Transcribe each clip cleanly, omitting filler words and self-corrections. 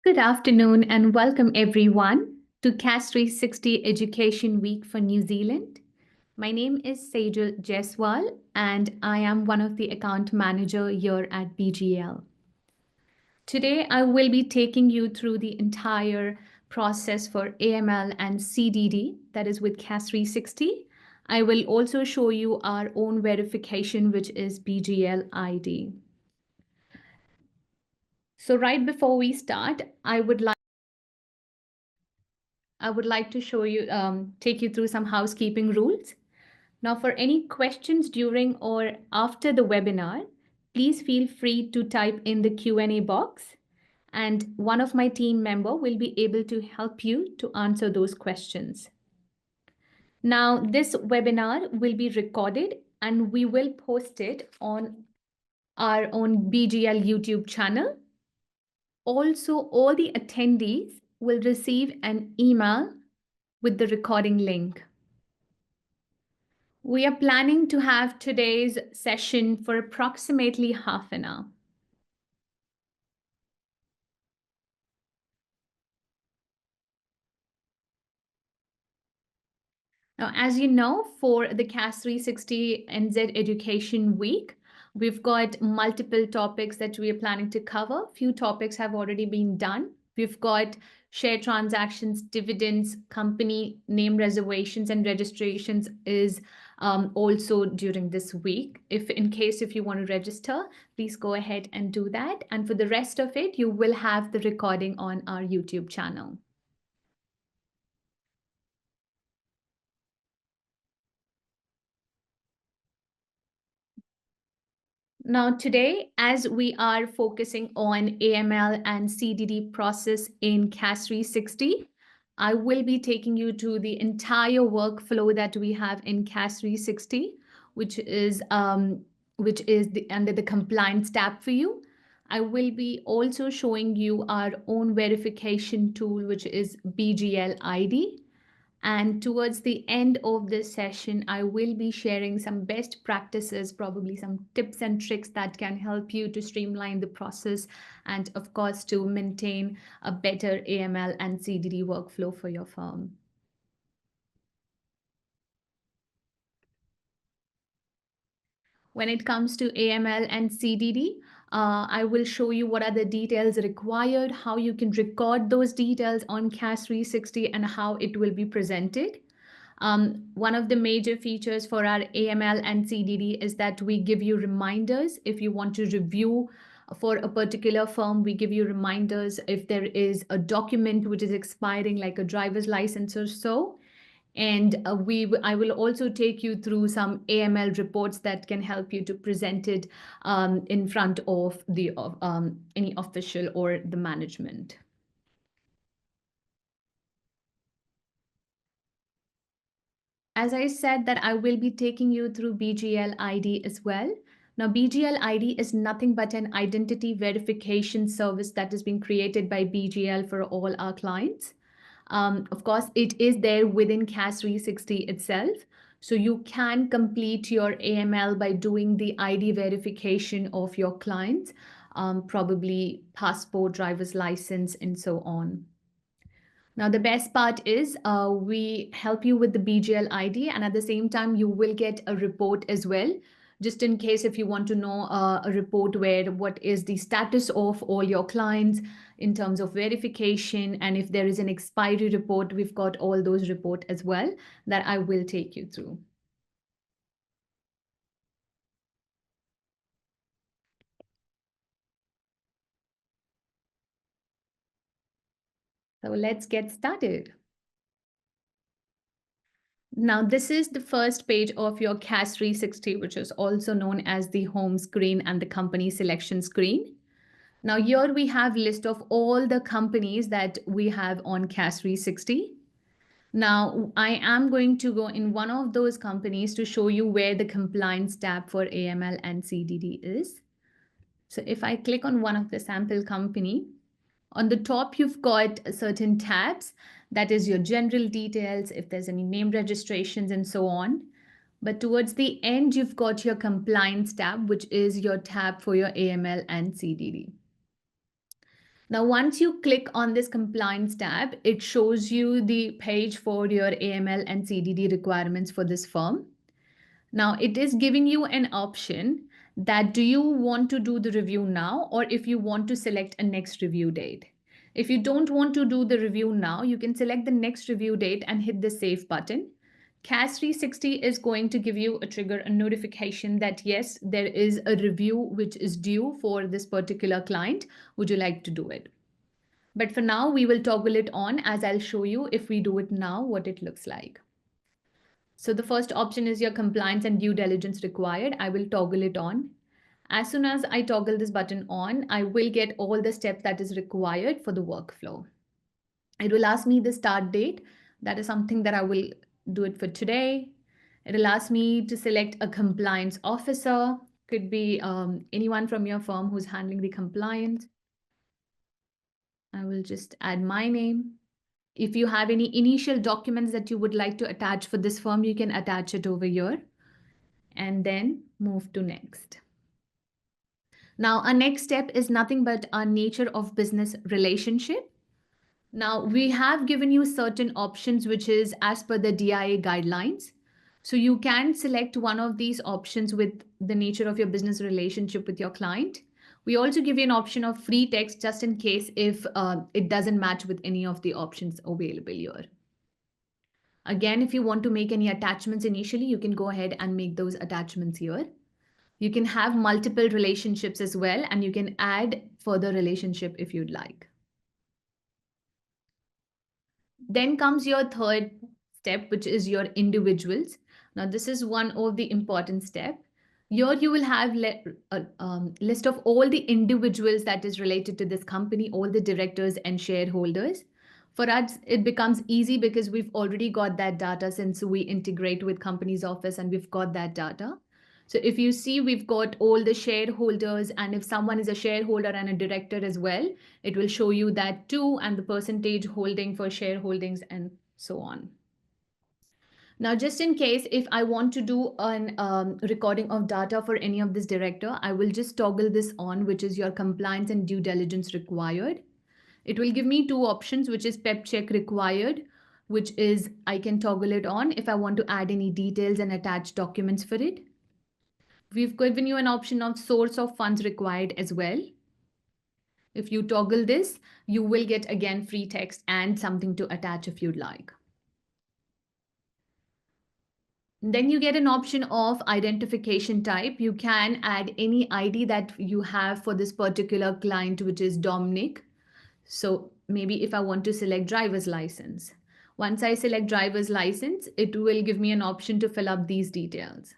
Good afternoon and welcome everyone to CAS 360 Education Week for New Zealand. My name is Sejal Jaiswal and I am one of the account manager here at BGL. Today I will be taking you through the entire process for AML and CDD, that is with CAS 360. I will also show you our own verification, which is BGLiD. So right before we start, I would like to show you, take you through some housekeeping rules. Now, for any questions during or after the webinar, please feel free to type in the Q&A box, and one of my team member will be able to help you to answer those questions. Now, this webinar will be recorded and we will post it on our own BGL YouTube channel. Also, all the attendees will receive an email with the recording link. We are planning to have today's session for approximately half an hour. Now, as you know, for the CAS 360 NZ Education Week, we've got multiple topics that we are planning to cover. Few topics have already been done. We've got share transactions, dividends, company name reservations and registrations is also during this week. If you want to register, please go ahead and do that. And for the rest of it, you will have the recording on our YouTube channel. Now today, as we are focusing on AML and CDD process in CAS 360, I will be taking you to the entire workflow that we have in CAS 360, which is under the compliance tab for you. I will be also showing you our own verification tool, which is BGLiD. And towards the end of this session, I will be sharing some best practices, probably some tips and tricks that can help you to streamline the process and, of course, to maintain a better AML and CDD workflow for your firm. When it comes to AML and CDD, I will show you what are the details required, how you can record those details on CAS 360 and how it will be presented. One of the major features for our AML and CDD is that we give you reminders. If you want to review for a particular firm, we give you reminders if there is a document which is expiring, like a driver's license or so. And I will also take you through some AML reports that can help you to present it in front of the any official or the management. As I said that I will be taking you through BGLiD as well. Now, BGLiD is nothing but an identity verification service that has been created by BGL for all our clients. Of course, it is there within CAS 360 itself. So you can complete your AML by doing the ID verification of your clients, probably passport, driver's license, and so on. Now, the best part is we help you with the BGLiD, and at the same time, you will get a report as well, just in case if you want to know a report where what is the status of all your clients in terms of verification, and if there is an expiry report, we've got all those reports as well that I will take you through. So let's get started. Now, this is the first page of your CAS 360, which is also known as the home screen and the company selection screen. Now, here we have a list of all the companies that we have on CAS 360. Now, I am going to go in one of those companies to show you where the compliance tab for AML and CDD is. So if I click on one of the sample company, on the top, you've got certain tabs. That is your general details, if there's any name registrations and so on. But towards the end, you've got your compliance tab, which is your tab for your AML and CDD. Now, once you click on this compliance tab, it shows you the page for your AML and CDD requirements for this firm. Now, it is giving you an option that do you want to do the review now, or if you want to select a next review date. If you don't want to do the review now, you can select the next review date and hit the save button. CAS 360 is going to give you a notification that yes, there is a review which is due for this particular client. Would you like to do it? But for now, we will toggle it on, as I'll show you if we do it now, what it looks like. So the first option is your compliance and due diligence required. I will toggle it on. As soon as I toggle this button on, I will get all the steps that is required for the workflow. It will ask me the start date. That is something that I will do it for today. It will ask me to select a compliance officer. Could be anyone from your firm who's handling the compliance. I will just add my name. If you have any initial documents that you would like to attach for this firm, you can attach it over here and then move to next. Now, our next step is nothing but our nature of business relationship. Now, we have given you certain options, which is as per the DIA guidelines. So you can select one of these options with the nature of your business relationship with your client. We also give you an option of free text just in case if it doesn't match with any of the options available here. Again, if you want to make any attachments initially, you can go ahead and make those attachments here. You can have multiple relationships as well, and you can add further relationship if you'd like. Then comes your third step, which is your individuals. Now, this is one of the important step. Here you will have a list of all the individuals that is related to this company, all the directors and shareholders. For us, it becomes easy because we've already got that data since we integrate with company's office and we've got that data. So if you see, we've got all the shareholders, and if someone is a shareholder and a director as well, it will show you that too, and the percentage holding for shareholdings and so on. Now, just in case if I want to do an recording of data for any of this director, I will just toggle this on, which is your compliance and due diligence required. It will give me two options, which is PEP check required, which is I can toggle it on if I want to add any details and attach documents for it. We've given you an option of source of funds required as well. If you toggle this, you will get again free text and something to attach if you'd like. Then you get an option of identification type. You can add any ID that you have for this particular client, which is Dominic. So maybe if I want to select driver's license. Once I select driver's license, it will give me an option to fill up these details.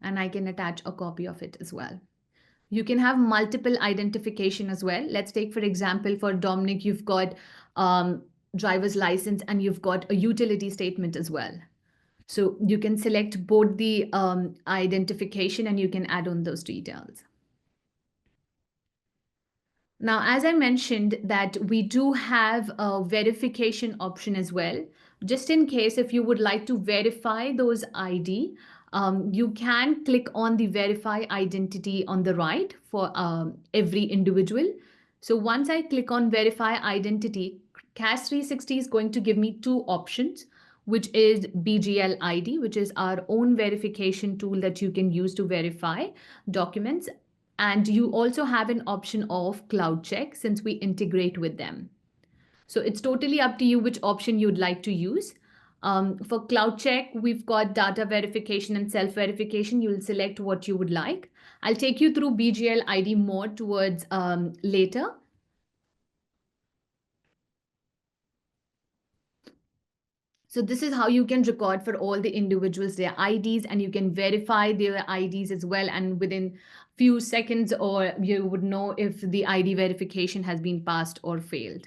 And I can attach a copy of it as well. You can have multiple identification as well. Let's take, for example, for Dominic, you've got driver's license and you've got a utility statement as well. So you can select both the identification and you can add on those details. Now, as I mentioned that we do have a verification option as well. Just in case if you would like to verify those ID, you can click on the verify identity on the right for every individual. So once I click on verify identity, CAS 360 is going to give me two options, which is BGLiD, which is our own verification tool that you can use to verify documents. And you also have an option of cloud check since we integrate with them. So it's totally up to you which option you'd like to use. For cloud check, we've got data verification and self-verification. You'll select what you would like. I'll take you through BGLiD more towards later. So this is how you can record for all the individuals their IDs, and you can verify their IDs as well. And within few seconds, or you would know if the ID verification has been passed or failed.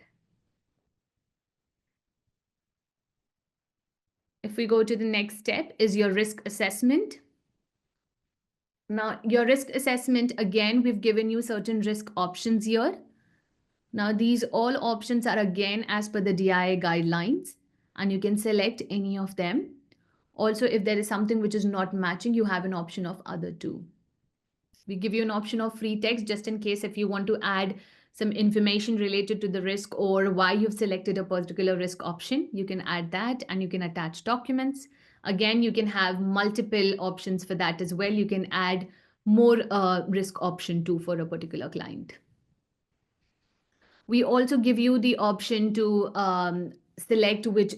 If we go to the next step is your risk assessment. Now, your risk assessment, again, we've given you certain risk options here. Now, these all options are again as per the DIA guidelines, and you can select any of them. Also, if there is something which is not matching, you have an option of other two. We give you an option of free text just in case if you want to add some information related to the risk or why you've selected a particular risk option. You can add that and you can attach documents. Again, you can have multiple options for that as well. You can add more risk option too for a particular client. We also give you the option to select what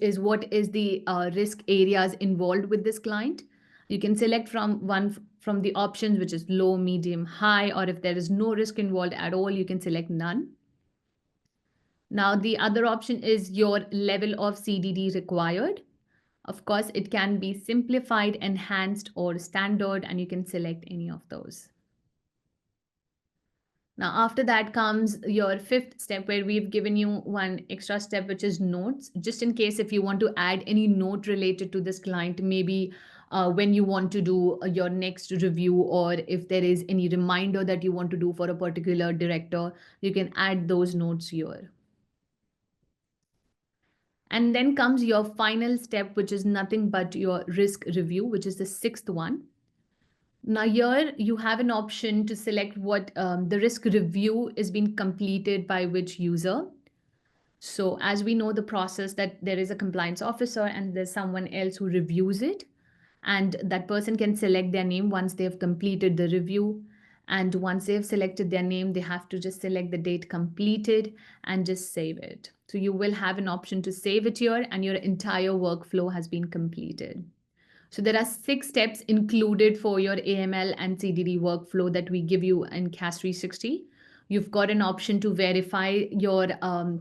is the risk areas involved with this client. You can select from the options, which is low, medium, high, or if there is no risk involved at all, you can select none. Now, the other option is your level of CDD required. Of course, it can be simplified, enhanced, or standard, and you can select any of those. Now, after that comes your fifth step, where we've given you one extra step, which is notes, just in case if you want to add any note related to this client, maybe when you want to do your next review, or if there is any reminder that you want to do for a particular director, you can add those notes here. And then comes your final step, which is nothing but your risk review, which is the sixth one. Now here you have an option to select what the risk review is being completed by which user. So as we know the process, that there is a compliance officer and there's someone else who reviews it, and that person can select their name once they have completed the review. And once they've selected their name, they have to just select the date completed and just save it. So you will have an option to save it here and your entire workflow has been completed. So there are 6 steps included for your AML and CDD workflow that we give you in CAS 360. You've got an option to verify your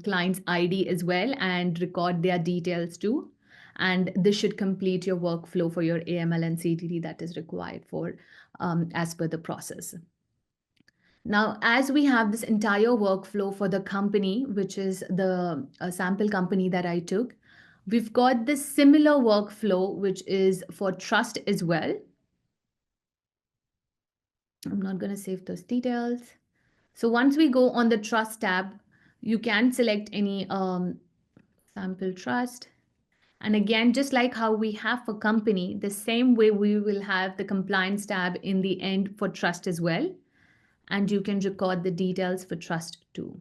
client's ID as well and record their details too. And this should complete your workflow for your AML and CDD that is required for as per the process. Now, as we have this entire workflow for the company, which is the sample company that I took, we've got this similar workflow, which is for trust as well. I'm not going to save those details. So once we go on the trust tab, you can select any sample trust. And again, just like how we have for company, the same way we will have the compliance tab in the end for trust as well. And you can record the details for trust too.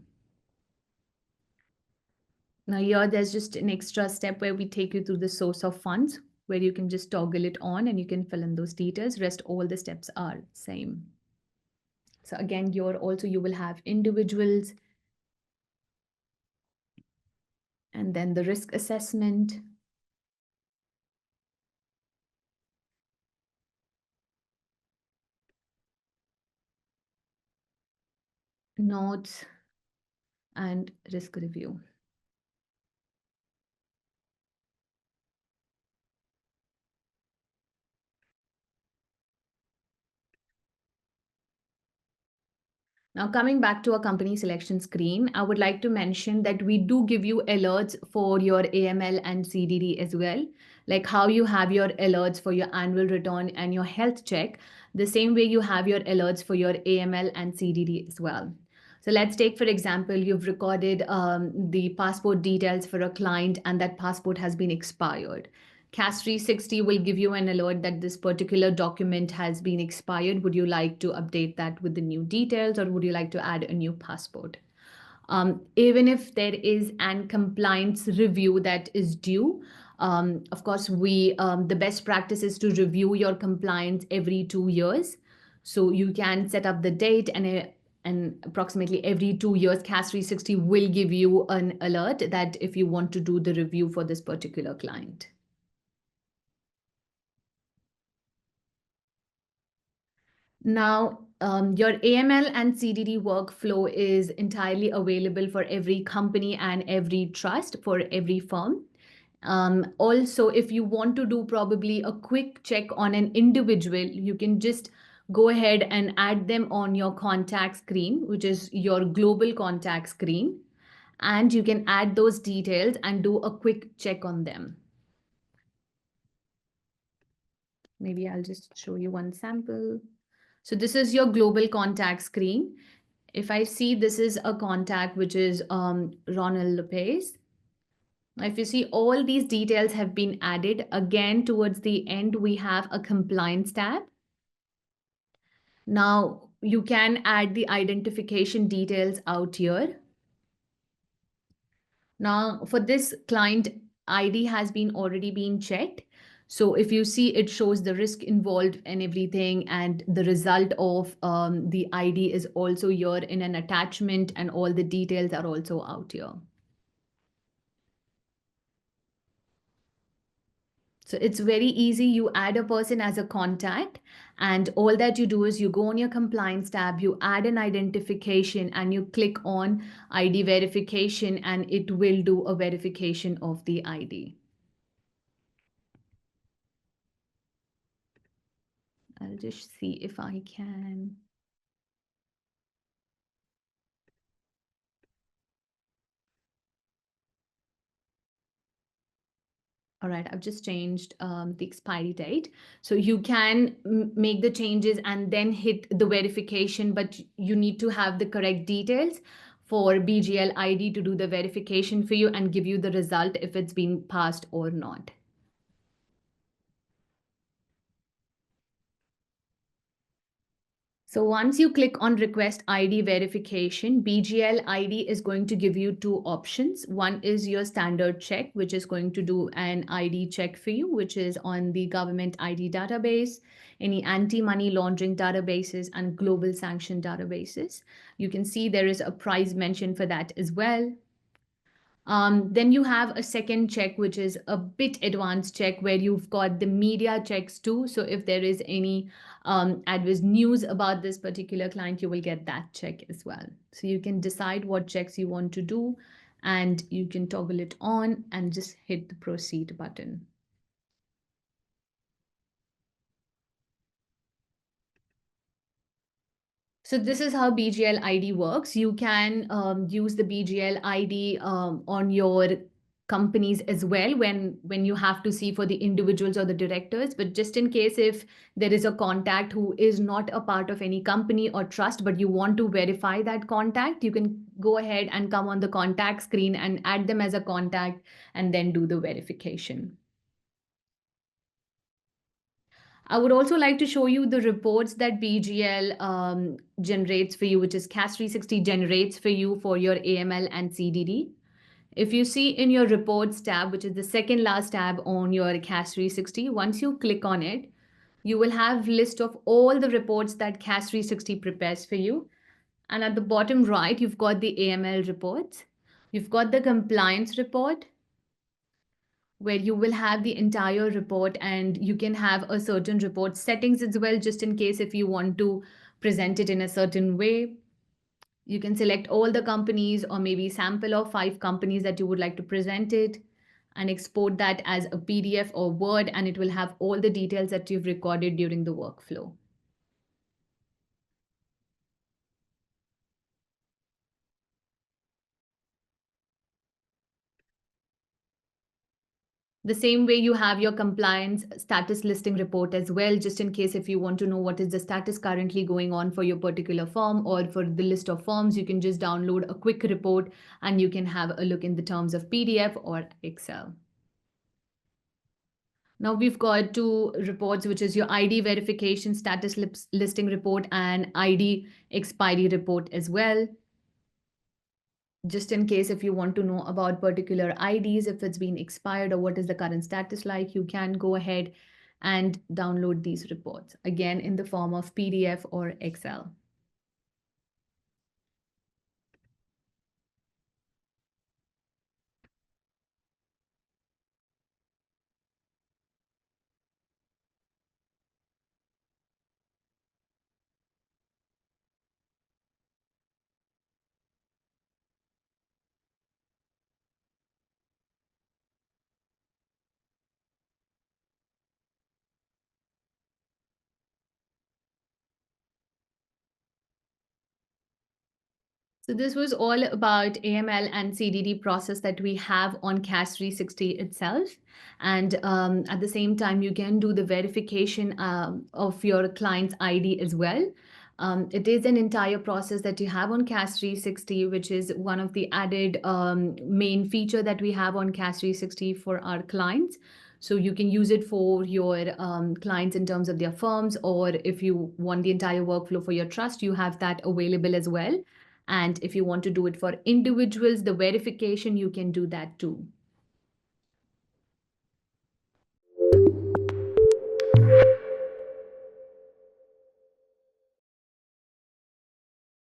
Now here, there's just an extra step where we take you through the source of funds, where you can just toggle it on and you can fill in those details. Rest all the steps are same. So again, here also you will have individuals and then the risk assessment. Notes and risk review. Now, coming back to our company selection screen, I would like to mention that we do give you alerts for your AML and CDD as well, like how you have your alerts for your annual return and your health check, the same way you have your alerts for your AML and CDD as well. So let's take, for example, you've recorded the passport details for a client and that passport has been expired. CAS 360 will give you an alert that this particular document has been expired. Would you like to update that with the new details, or would you like to add a new passport? Even if there is an compliance review that is due, of course, the best practice is to review your compliance every 2 years. So you can set up the date and approximately every 2 years, CAS 360 will give you an alert that if you want to do the review for this particular client. Now, your AML and CDD workflow is entirely available for every company and every trust for every firm. Also, if you want to do probably a quick check on an individual, you can just go ahead and add them on your contact screen, which is your global contact screen. And you can add those details and do a quick check on them. Maybe I'll just show you one sample. So this is your global contact screen. If I see this is a contact, which is Ronald Lopez. If you see, all these details have been added. Again, towards the end, we have a compliance tab. Now, you can add the identification details out here. Now, for this, client ID has been already been checked. So if you see, it shows the risk involved and everything, and the result of the ID is also here in an attachment, and all the details are also out here. So it's very easy. You add a person as a contact, and all that you do is you go on your compliance tab, you add an identification, and you click on ID verification, and it will do a verification of the ID. I'll just see if I can. All right, I've just changed the expiry date. So you can make the changes and then hit the verification, but you need to have the correct details for BGL ID to do the verification for you and give you the result if it's been passed or not. So once you click on request ID verification, BGL ID is going to give you two options. One is your standard check, which is going to do an ID check for you, which is on the government ID database, any anti-money laundering databases, and global sanction databases. You can see there is a price mentioned for that as well. Then you have a second check, which is a bit advanced check where you've got the media checks too. So if there is any adverse news about this particular client, you will get that check as well. So you can decide what checks you want to do, and you can toggle it on and just hit the proceed button. So this is how BGL ID works. You can use the BGL ID on your companies as well when you have to see for the individuals or the directors. But just in case if there is a contact who is not a part of any company or trust, but you want to verify that contact, you can go ahead and come on the contact screen and add them as a contact and then do the verification. I would also like to show you the reports that BGL generates for you, which is CAS 360 generates for you for your AML and CDD. If you see in your reports tab, which is the second last tab on your CAS 360, once you click on it, you will have list of all the reports that CAS 360 prepares for you. And at the bottom right, you've got the AML reports. You've got the compliance report, where you will have the entire report, and you can have a certain report settings as well, just in case if you want to present it in a certain way. You can select all the companies or maybe sample of 5 companies that you would like to present it, and export that as a PDF or Word, and it will have all the details that you've recorded during the workflow. The same way you have your compliance status listing report as well, just in case if you want to know what is the status currently going on for your particular firm or for the list of firms, you can just download a quick report and you can have a look in the terms of PDF or Excel. Now we've got 2 reports, which is your ID verification status listing report and ID expiry report as well. Just in case if you want to know about particular IDs, if it's been expired or what is the current status like, you can go ahead and download these reports, again in the form of PDF or Excel. So this was all about AML and CDD process that we have on CAS 360 itself. And at the same time, you can do the verification of your client's ID as well. It is an entire process that you have on CAS 360, which is one of the added main feature that we have on CAS 360 for our clients. So you can use it for your clients in terms of their firms, or if you want the entire workflow for your trust, you have that available as well. And if you want to do it for individuals, the verification, you can do that too.